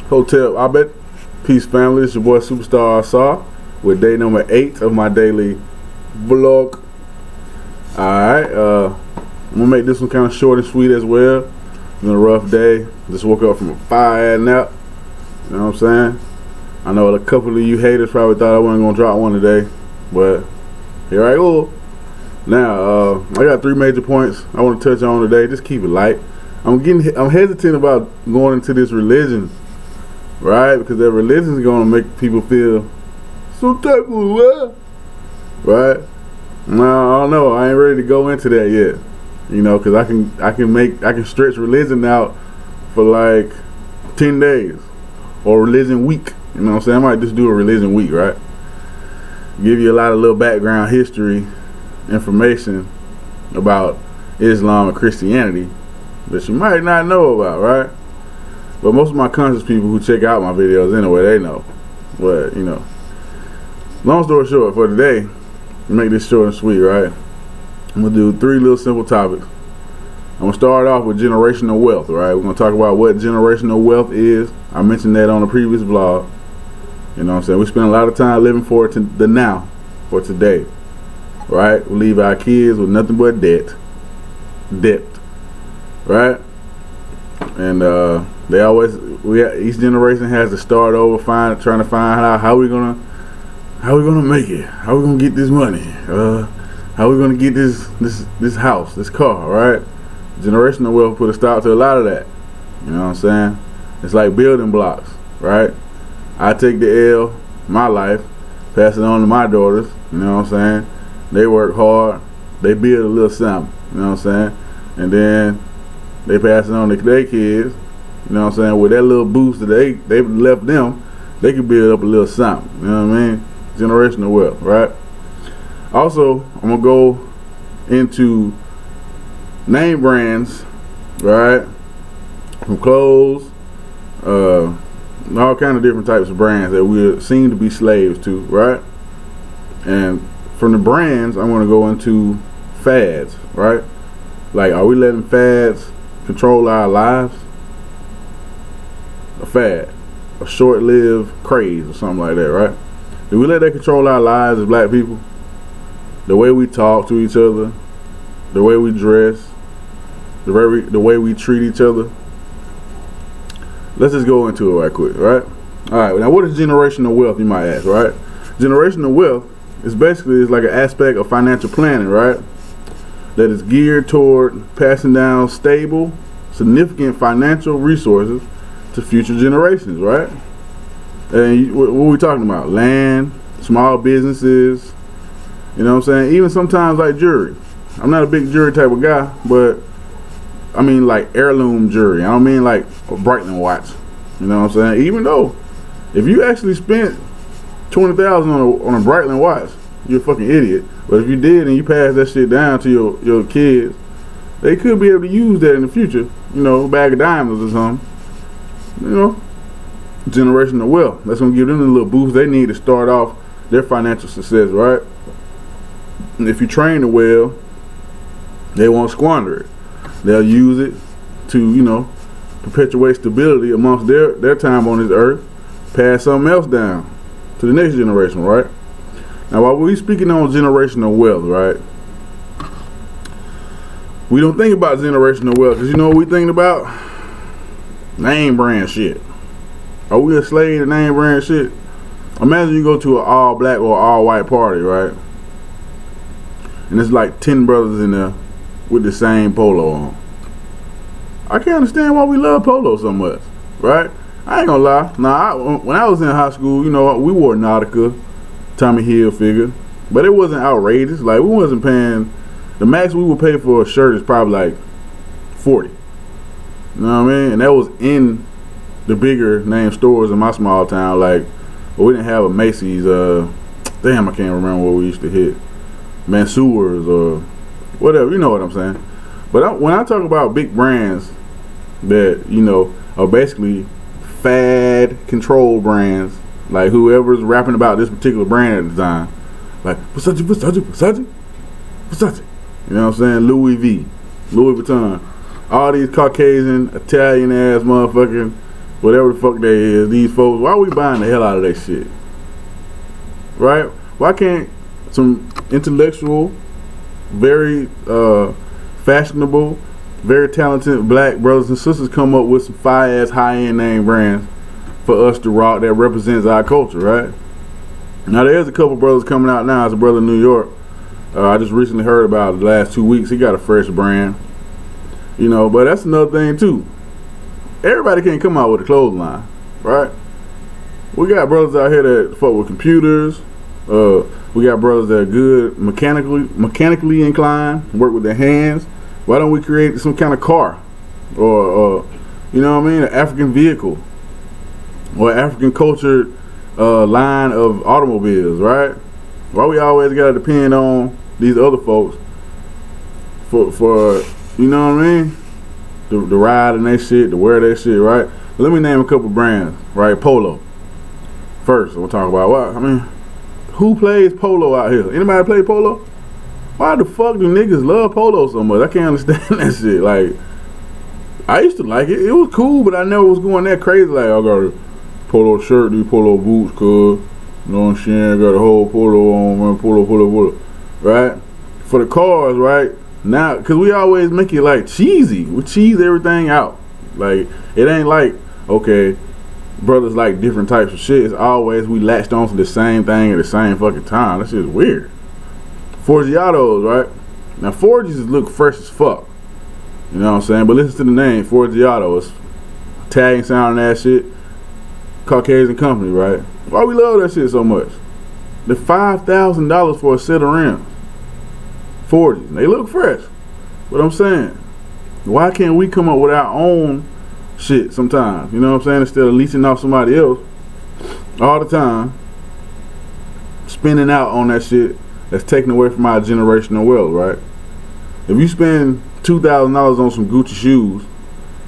Hotel, I bet. Peace, family. It's your boy SuperStar Asar with day number 8 of my daily vlog. Alright, I'm gonna make this one kind of short and sweet as well. It's been a rough day. Just woke up from a fire nap. You know what I'm saying? I know a couple of you haters probably thought I wasn't gonna drop one today, but here I go. Now, I got 3 major points I want to touch on today. Just keep it light. I'm hesitant about going into this religion, right? Because that religion is gonna make people feel some type of way, right? Now I don't know. I ain't ready to go into that yet, you know, because I can stretch religion out for like 10 days or religion week. You know what I'm saying? I might just do a religion week, right? Give you a lot of little background history information about Islam and Christianity that you might not know about, right? But most of my conscious people who check out my videos anyway, they know. But, you know, long story short, for today, make this short and sweet, right? I'm gonna do 3 little simple topics. I'm gonna start off with generational wealth, right? We're gonna talk about what generational wealth is. I mentioned that on the previous vlog. You know what I'm saying? We spend a lot of time living for the now, for today, right? We leave our kids with nothing but debt, right? And they always, each generation has to start over, trying to find out how we gonna make it, how we gonna get this money, how we gonna get this house, this car, right? Generational wealth put a stop to a lot of that. You know what I'm saying? It's like building blocks, right? I take the L, my life, pass it on to my daughters. You know what I'm saying? They work hard, they build a little something. You know what I'm saying? And then they pass it on to their kids. You know what I'm saying? With that little boost that they left them, they can build up a little something. You know what I mean? Generational wealth, right? Also, I'm gonna go into name brands, right? From clothes, all kind of different types of brands that we seem to be slaves to, right? And from the brands, I'm gonna go into fads, right? Like, are we letting fads control our lives? A fad, a short-lived craze or something like that, right? Do we let that control our lives as black people? The way we talk to each other, the way we dress, the way we treat each other. Let's just go into it right quick, right? Alright, now what is generational wealth, you might ask, right? Generational wealth is basically like an aspect of financial planning, right? That is geared toward passing down stable, significant financial resources to future generations, right? And what are we talking about? Land, small businesses, you know what I'm saying? Even sometimes like jewelry. I'm not a big jewelry type of guy, but I mean like heirloom jewelry. I don't mean like a Breitling watch. You know what I'm saying? Even though if you actually spent $20,000 on a Breitling watch, you're a fucking idiot. But if you did and you passed that shit down to your kids, they could be able to use that in the future. You know, a bag of diamonds or something. You know, generational wealth. That's gonna give them the little boost they need to start off their financial success, right? And if you train them well, they won't squander it. They'll use it to, you know, perpetuate stability amongst their time on this earth, pass something else down to the next generation, right? Now, while we're speaking on generational wealth, right, we don't think about generational wealth because you know what we thinking about? Name brand shit. Are we a slave to name brand shit? Imagine you go to an all black or all white party, right? And it's like 10 brothers in there with the same polo on. I can't understand why we love polo so much, right? I ain't gonna lie. Now, when I was in high school, you know, we wore Nautica, Tommy Hilfiger, but it wasn't outrageous. Like, we wasn't paying, the max we would pay for a shirt is probably like 40. You know what I mean? And that was in the bigger name stores in my small town. Like, but we didn't have a Macy's, damn, I can't remember what we used to hit. Mansour's or whatever, you know what I'm saying. But when I talk about big brands that, you know, are basically fad control brands, like whoever's rapping about this particular brand at the time, like Versace, you know what I'm saying, Louis V, Louis Vuitton, all these Caucasian, Italian ass motherfucking whatever the fuck they is, these folks, why are we buying the hell out of that shit? Right? Why can't some intellectual, very fashionable, very talented black brothers and sisters come up with some fire-ass high-end name brands for us to rock that represents our culture, right? Now there's a couple brothers coming out now. There's a brother in New York. I just recently heard about it the last 2 weeks. He got a fresh brand. You know, but that's another thing too. Everybody can't come out with a clothing line, right? We got brothers out here that fuck with computers. We got brothers that are good mechanically inclined, work with their hands. Why don't we create some kind of car, or you know what I mean, an African vehicle, or African cultured line of automobiles, right? Why we always gotta depend on these other folks for you know what I mean, the ride and that shit, to wear that shit, right? Let me name a couple brands, right? Polo. First, we'll talk about what I mean. Who plays polo out here? Anybody play polo? Why the fuck do niggas love polo so much? I can't understand that shit. Like, I used to like it. It was cool, but I never was going that crazy. Like, I got a polo shirt, these polo boots, cuz. You know what I'm saying? Got a whole polo on, man. Polo. Right? For the cars, right? Now, because we always make it like cheesy. We cheese everything out. Like, it ain't like, okay, brothers like different types of shit. It's always we latched on to the same thing at the same fucking time. That shit's weird. Forgiatos, right? Now, Forgies look fresh as fuck. You know what I'm saying? But listen to the name, Forgiato. It's Italian sounding that shit. Caucasian company, right? Why we love that shit so much? The $5,000 for a set of rims. Forgies. They look fresh. What I'm saying, why can't we come up with our own shit sometimes? You know what I'm saying? Instead of leeching off somebody else all the time, spending out on that shit that's taken away from our generational wealth, right? If you spend $2,000 on some Gucci shoes,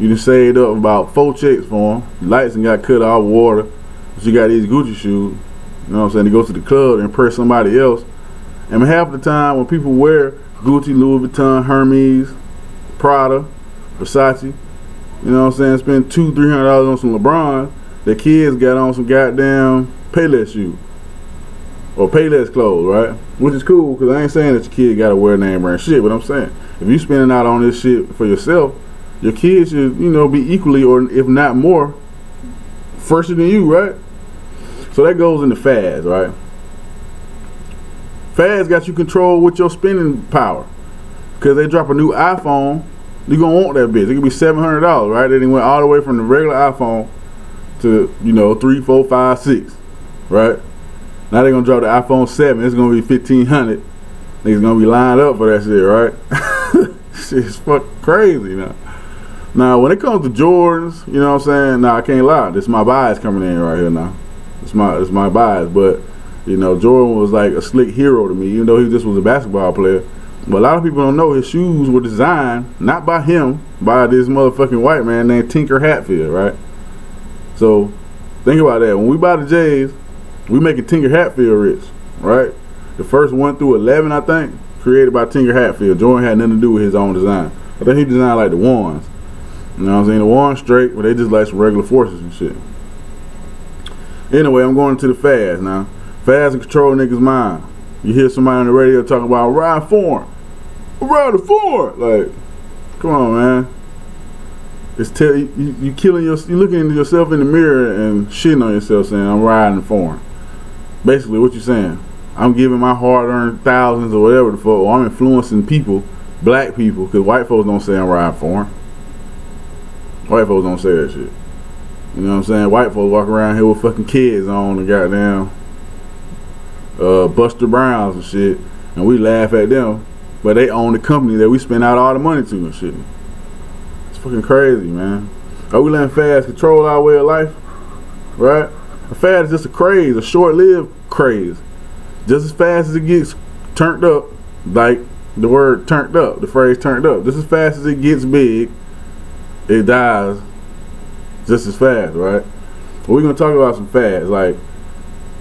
you done saved up about 4 checks for them. Lights and got cut off, water. But you got these Gucci shoes. You know what I'm saying? To go to the club and impress somebody else. And half the time when people wear Gucci, Louis Vuitton, Hermes, Prada, Versace, you know what I'm saying, spend $200-300 on some LeBron, their kids got on some goddamn Payless shoes. Or Payless clothes, right? Which is cool, because I ain't saying that your kid gotta wear name brand shit, but I'm saying, if you spending out on this shit for yourself, your kids should, you know, be equally, or if not more, fresher than you, right? So that goes into FADS, right? FADS got you controlled with your spending power. Because they drop a new iPhone, you gonna want that bitch. It could be $700, right? They went all the way from the regular iPhone to, you know, 3, 4, 5, 6, right? Now they're gonna drop the iPhone 7. It's gonna be $1,500. Niggas gonna be lined up for that shit, right? Shit's fucking crazy now. Now when it comes to Jordans, you know what I'm saying? Now I can't lie. This is my bias coming in right here now. It's my bias, but you know, Jordan was like a slick hero to me, even though he just was a basketball player. But a lot of people don't know his shoes were designed not by him, by this motherfucking white man named Tinker Hatfield, right? So think about that. When we buy the J's, we making Tinker Hatfield rich, right? The first 1 through 11, I think, created by Tinker Hatfield. Jordan had nothing to do with his own design. I think he designed like the ones. You know what I'm saying? The ones straight, but they just like some regular forces and shit. Anyway, I'm going to the FADS now. FADS and control niggas' mind. You hear somebody on the radio talking about ride foreign. Ride foreign. Like, come on, man. It's you killing you looking into yourself in the mirror and shitting on yourself saying I'm riding foreign. Basically what you saying. I'm giving my hard-earned thousands or whatever the fuck, or I'm influencing people, black people, because white folks don't say I'm riding foreign. White folks don't say that shit. You know what I'm saying? White folks walk around here with fucking kids on and goddamn Buster Browns and shit, and we laugh at them, but they own the company that we spend out all the money to and shit. It's fucking crazy, man. Are we letting FADS control our way of life? Right? A fad is just a craze, a short-lived craze. Just as fast as it gets turned up, like the word turned up, the phrase turned up, just as fast as it gets big, it dies just as fast, right? We're gonna talk about some fads. Like,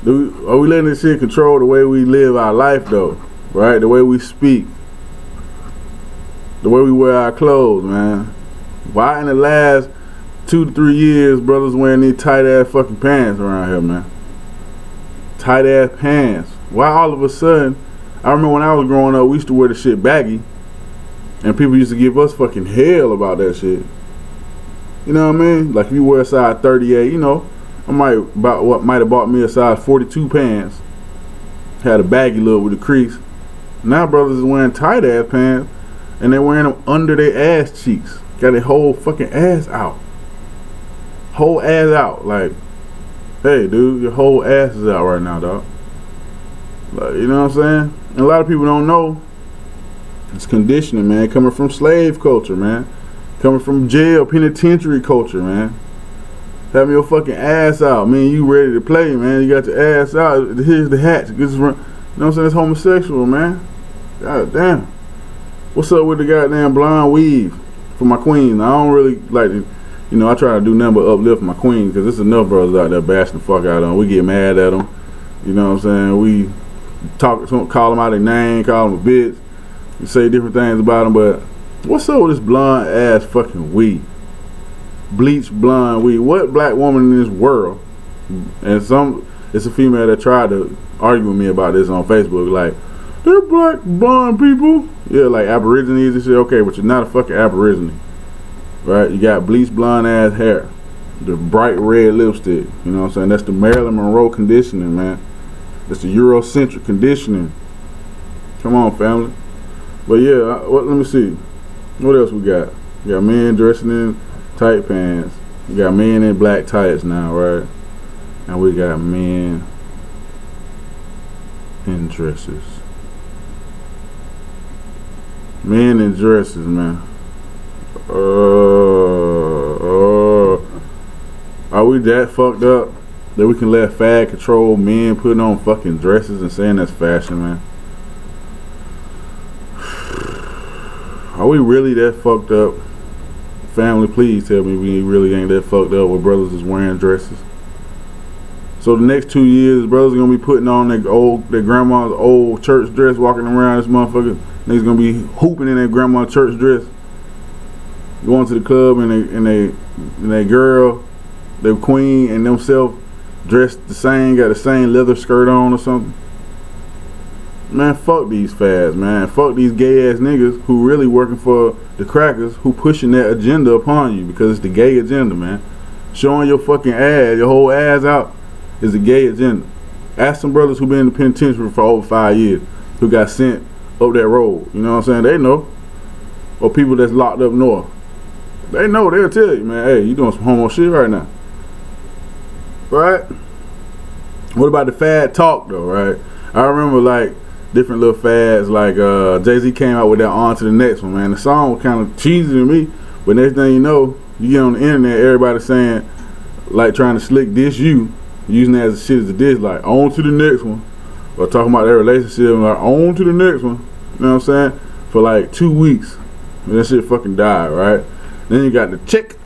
are we letting this shit control the way we live our life though? Right? The way we speak, the way we wear our clothes, man. Why in the last 2 to 3 years, brothers wearing these tight ass fucking pants around here, man. Tight ass pants. Why all of a sudden? I remember when I was growing up, we used to wear the shit baggy, and people used to give us fucking hell about that shit. You know what I mean? Like if you wear a size 38, you know, I might have bought me a size 42 pants. Had a baggy look with a crease. Now brothers is wearing tight ass pants, and they're wearing them under their ass cheeks. Got their whole fucking ass out. Whole ass out. Like, hey dude, your whole ass is out right now, dog. Like, you know what I'm saying? And a lot of people don't know. It's conditioning, man. Coming from slave culture, man. Coming from jail, penitentiary culture, man. Having your fucking ass out. Man, you ready to play, man. You got your ass out. Here's the hatch. You know what I'm saying? It's homosexual, man. God damn. What's up with the goddamn blonde weave for my queen? I don't really like to, you know, I try to do nothing but uplift my queen, because there's enough brothers out there bashing the fuck out of them. We get mad at them. You know what I'm saying? We call them out their name, call them a bitch. We say different things about them, but what's up with this blonde ass fucking weave? Bleached blonde weave. What black woman in this world? And it's a female that tried to argue with me about this on Facebook, like, they're black blonde people. Yeah, like aborigines and shit. Okay, but you're not a fucking aborigine, right? You got bleached blonde ass hair, the bright red lipstick. You know what I'm saying? That's the Marilyn Monroe conditioning, man. That's the Eurocentric conditioning. Come on, family. But yeah, let me see. What else we got? We got men dressing in tight pants. We got men in black tights now, right? And we got men in dresses. Men in dresses, man. Are we that fucked up that we can let fad control men putting on fucking dresses and saying that's fashion, man? Are we really that fucked up? Family, please tell me we really ain't that fucked up where brothers is wearing dresses. So the next 2 years, brothers are gonna be putting on their grandma's old church dress, walking around this motherfucker. Niggas gonna be hooping in their grandma's church dress, going to the club, and they girl, their queen, and themselves dressed the same, got the same leather skirt on or something. Man, fuck these fads, man. Fuck these gay ass niggas who really working for the crackers, who pushing that agenda upon you, because it's the gay agenda, man. Showing your fucking ass, your whole ass out, is the gay agenda. Ask some brothers who been in the penitentiary for over 5 years, who got sent up that road. You know what I'm saying? They know. Or people that's locked up north. They know. They'll tell you, man, hey, you doing some homo shit right now. Right? What about the fad talk, though, right? I remember, like, different little fads, like Jay-Z came out with that On to the Next One, man. The song was kind of cheesy to me, but next thing you know, you get on the internet, everybody saying, like, trying to slick diss you, using that as a shit as a diss, like, on to the next one, or talking about their relationship, like, on to the next one, you know what I'm saying, for like 2 weeks, and that shit fucking died, right? Then you got the chick.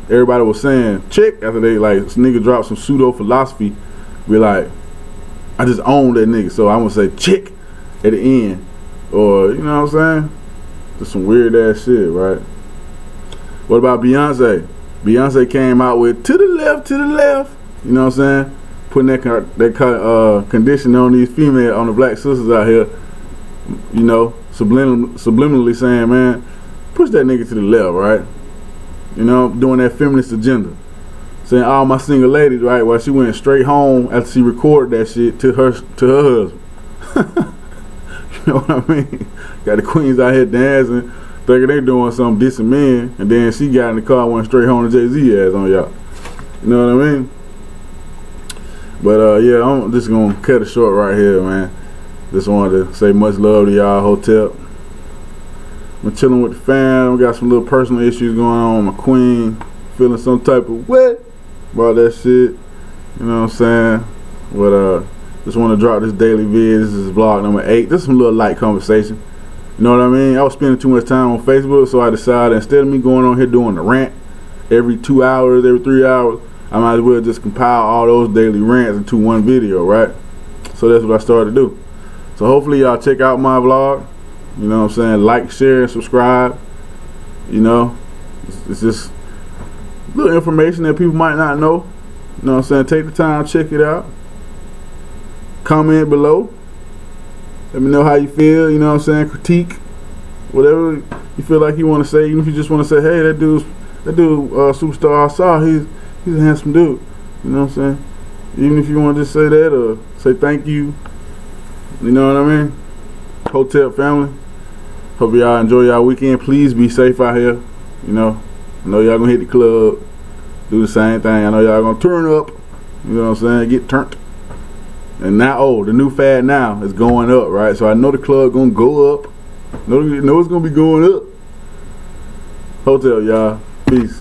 Everybody was saying chick after they, like, this nigga dropped some pseudo philosophy, be like, I just own that nigga, so I'm gonna say chick at the end, or, you know what I'm saying, just some weird ass shit, right? What about Beyonce? Beyonce came out with to the left, you know what I'm saying, putting that condition on these female, on the black sisters out here, you know, subliminally saying, man, push that nigga to the left, right? You know, doing that feminist agenda, saying all my single ladies, right? While she went straight home after she recorded that shit to her husband. You know what I mean? Got the queens out here dancing, thinking they doing something dissing men, and then she got in the car and went straight home to Jay-Z ass on y'all. You know what I mean? But yeah, I'm just gonna cut it short right here, man. Just wanted to say much love to y'all, Hotel. I'm chilling with the fam. We got some little personal issues going on with my queen. Feeling some type of way about that shit. You know what I'm saying? But just want to drop this daily vid. This is vlog number 8. This is some little light conversation. You know what I mean? I was spending too much time on Facebook, so I decided instead of me going on here doing the rant every 2 hours, every 3 hours, I might as well just compile all those daily rants into one video, right? So that's what I started to do. So hopefully y'all check out my vlog. You know what I'm saying? Like, share, and subscribe. You know, it's just little information that people might not know. You know what I'm saying? Take the time, check it out. Comment below. Let me know how you feel, you know what I'm saying? Critique. Whatever you feel like you want to say, even if you just want to say, hey, that dude, Superstar Asar, he's a handsome dude. You know what I'm saying? Even if you want to just say that or say thank you. You know what I mean? Hotel family. Hope y'all enjoy y'all weekend. Please be safe out here. You know, I know y'all gonna hit the club, do the same thing. I know y'all gonna turn up. You know what I'm saying? Get turned. And now, the new fad now is going up, right? So I know the club gonna go up. Know it's gonna be going up. Hotel, y'all. Peace.